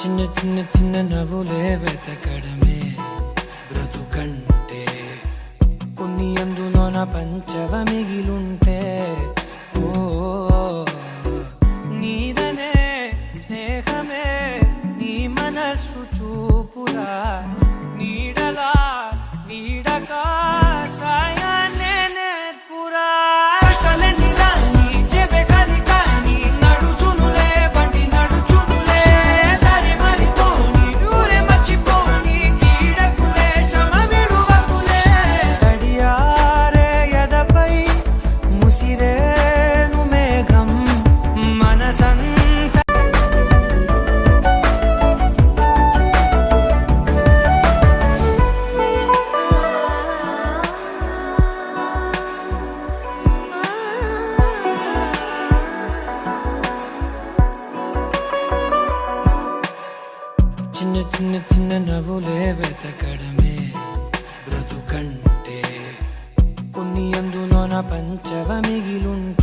చిన్న చిన్న చిన్న నవ్వులే వెతకడమే బ్రతుకంటే, కొన్ని అందులోన పంచవ మిగిలుంటే ఓ నీదనే స్నేహమే నీ మనస్సు చూపురా నీడలా వీడక సాయాన్నే నేర్పురా. చిన్న చిన్న చిన్న నవ్వులే వెతకడమే బ్రతుకంటే, కొన్ని అందులోన పంచవ మిగిలుంటే